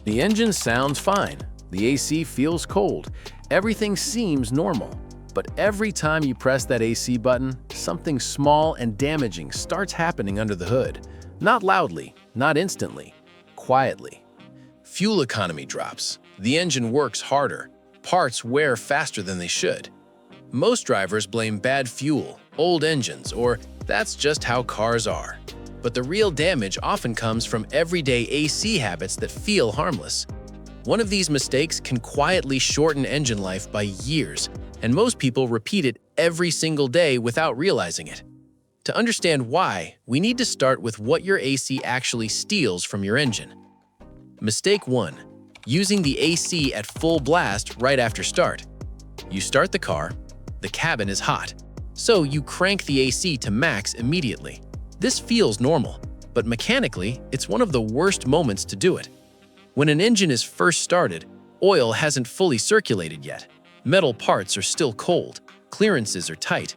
The engine sounds fine, the AC feels cold, everything seems normal. But every time you press that AC button, something small and damaging starts happening under the hood. Not loudly, not instantly, quietly. Fuel economy drops. The engine works harder. Parts wear faster than they should. Most drivers blame bad fuel, old engines, or that's just how cars are. But the real damage often comes from everyday AC habits that feel harmless. One of these mistakes can quietly shorten engine life by years, and most people repeat it every single day without realizing it. To understand why, we need to start with what your AC actually steals from your engine. Mistake 1. Using the AC at full blast right after start. You start the car, the cabin is hot, so you crank the AC to max immediately. This feels normal, but mechanically, it's one of the worst moments to do it. When an engine is first started, oil hasn't fully circulated yet. Metal parts are still cold, clearances are tight.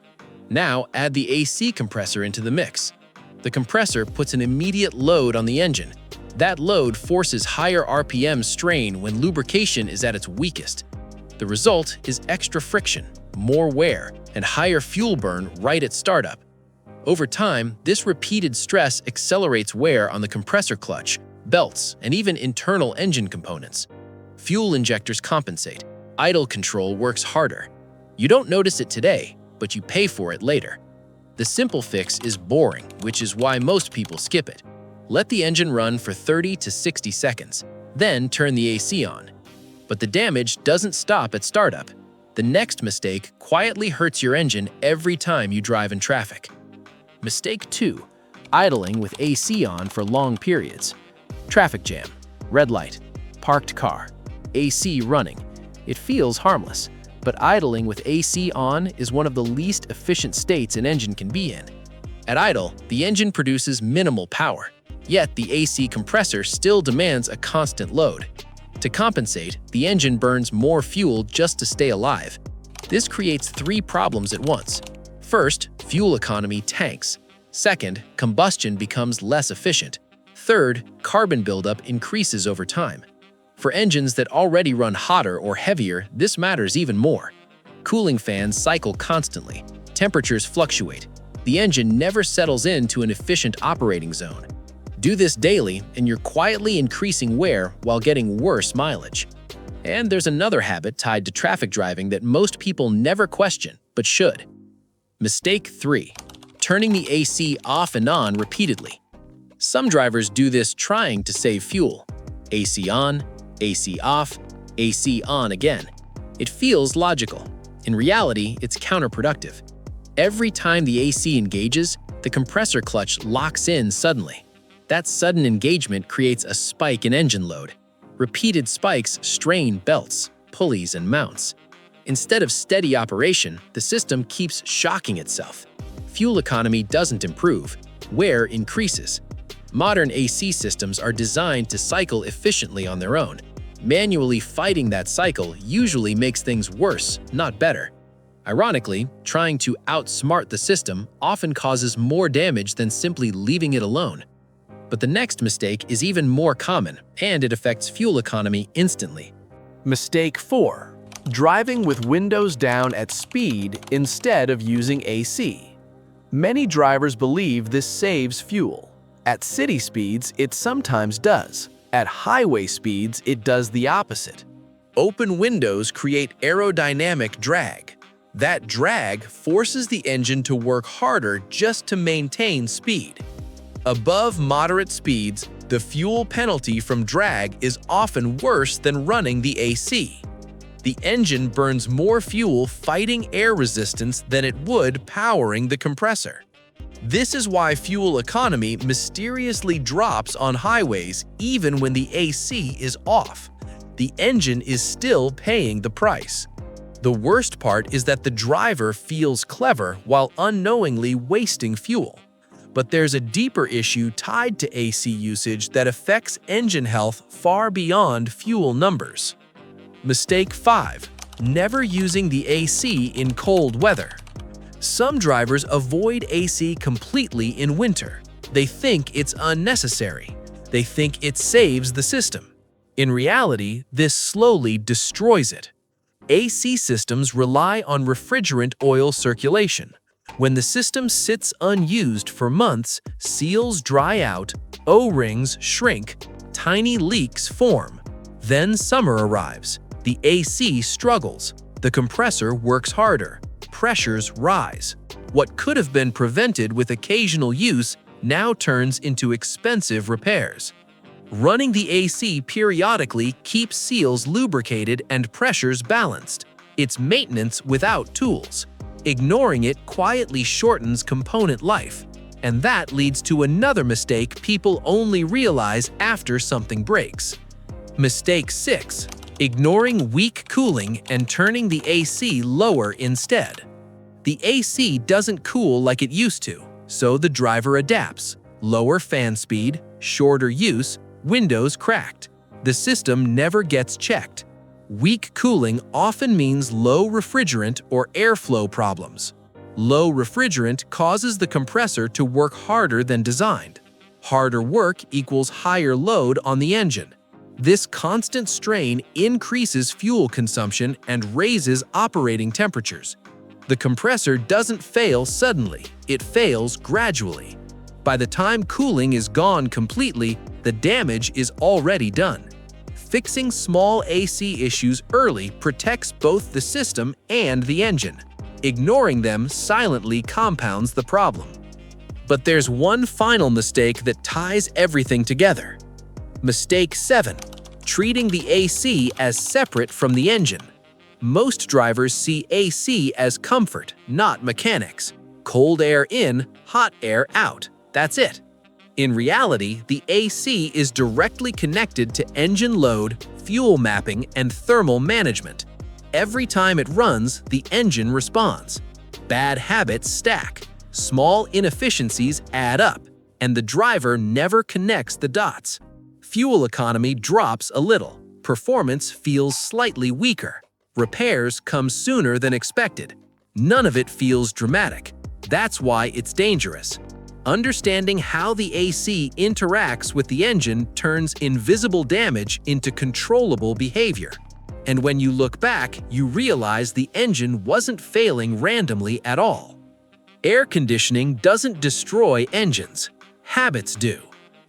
Now add the AC compressor into the mix. The compressor puts an immediate load on the engine. That load forces higher RPM strain when lubrication is at its weakest. The result is extra friction, more wear, and higher fuel burn right at startup. Over time, this repeated stress accelerates wear on the compressor clutch, belts, and even internal engine components. Fuel injectors compensate. Idle control works harder. You don't notice it today, but you pay for it later. The simple fix is boring, which is why most people skip it. Let the engine run for 30 to 60 seconds, then turn the AC on. But the damage doesn't stop at startup. The next mistake quietly hurts your engine every time you drive in traffic. Mistake 2. Idling with AC on for long periods. Traffic jam, red light, parked car, AC running. It feels harmless, but idling with AC on is one of the least efficient states an engine can be in. At idle, the engine produces minimal power, yet the AC compressor still demands a constant load. To compensate, the engine burns more fuel just to stay alive. This creates 3 problems at once. First, fuel economy tanks. Second, combustion becomes less efficient. Third, carbon buildup increases over time. For engines that already run hotter or heavier, this matters even more. Cooling fans cycle constantly. Temperatures fluctuate. The engine never settles into an efficient operating zone. Do this daily, and you're quietly increasing wear while getting worse mileage. And there's another habit tied to traffic driving that most people never question, but should. Mistake 3. Turning the AC off and on repeatedly. Some drivers do this trying to save fuel. AC on, AC off, AC on again. It feels logical. In reality, it's counterproductive. Every time the AC engages, the compressor clutch locks in suddenly. That sudden engagement creates a spike in engine load. Repeated spikes strain belts, pulleys, and mounts. Instead of steady operation, the system keeps shocking itself. Fuel economy doesn't improve, wear increases. Modern AC systems are designed to cycle efficiently on their own. Manually fighting that cycle usually makes things worse, not better. Ironically, trying to outsmart the system often causes more damage than simply leaving it alone. But the next mistake is even more common, and it affects fuel economy instantly. Mistake 4. Driving with windows down at speed instead of using AC. Many drivers believe this saves fuel. At city speeds, it sometimes does. At highway speeds, it does the opposite. Open windows create aerodynamic drag. That drag forces the engine to work harder just to maintain speed. Above moderate speeds, the fuel penalty from drag is often worse than running the AC. The engine burns more fuel fighting air resistance than it would powering the compressor. This is why fuel economy mysteriously drops on highways even when the AC is off. The engine is still paying the price. The worst part is that the driver feels clever while unknowingly wasting fuel. But there's a deeper issue tied to AC usage that affects engine health far beyond fuel numbers. Mistake 5. Never using the AC in cold weather. Some drivers avoid AC completely in winter. They think it's unnecessary. They think it saves the system. In reality, this slowly destroys it. AC systems rely on refrigerant oil circulation. When the system sits unused for months, seals dry out, O-rings shrink, tiny leaks form. Then summer arrives. The AC struggles. The compressor works harder. Pressures rise. What could have been prevented with occasional use now turns into expensive repairs. Running the AC periodically keeps seals lubricated and pressures balanced. It's maintenance without tools. Ignoring it quietly shortens component life. And that leads to another mistake people only realize after something breaks. Mistake 6. Ignoring weak cooling and turning the AC lower instead. The AC doesn't cool like it used to, so the driver adapts. Lower fan speed, shorter use, windows cracked. The system never gets checked. Weak cooling often means low refrigerant or airflow problems. Low refrigerant causes the compressor to work harder than designed. Harder work equals higher load on the engine. This constant strain increases fuel consumption and raises operating temperatures. The compressor doesn't fail suddenly, it fails gradually. By the time cooling is gone completely, the damage is already done. Fixing small AC issues early protects both the system and the engine. Ignoring them silently compounds the problem. But there's one final mistake that ties everything together. Mistake 7. Treating the AC as separate from the engine. Most drivers see AC as comfort, not mechanics. Cold air in, hot air out. That's it. In reality, the AC is directly connected to engine load, fuel mapping, and thermal management. Every time it runs, the engine responds. Bad habits stack. Small inefficiencies add up, and the driver never connects the dots. Fuel economy drops a little. Performance feels slightly weaker. Repairs come sooner than expected. None of it feels dramatic. That's why it's dangerous. Understanding how the AC interacts with the engine turns invisible damage into controllable behavior. And when you look back, you realize the engine wasn't failing randomly at all. Air conditioning doesn't destroy engines. Habits do.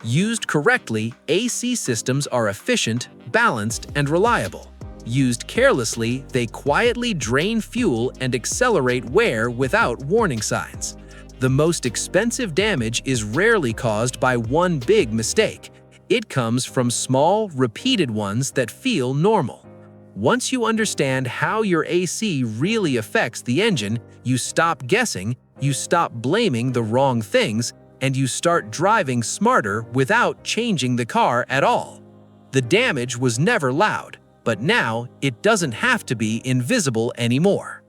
Used correctly, AC systems are efficient, balanced, and reliable. Used carelessly, they quietly drain fuel and accelerate wear without warning signs. The most expensive damage is rarely caused by one big mistake. It comes from small, repeated ones that feel normal. Once you understand how your AC really affects the engine, you stop guessing, you stop blaming the wrong things, and you start driving smarter without changing the car at all. The damage was never loud, but now it doesn't have to be invisible anymore.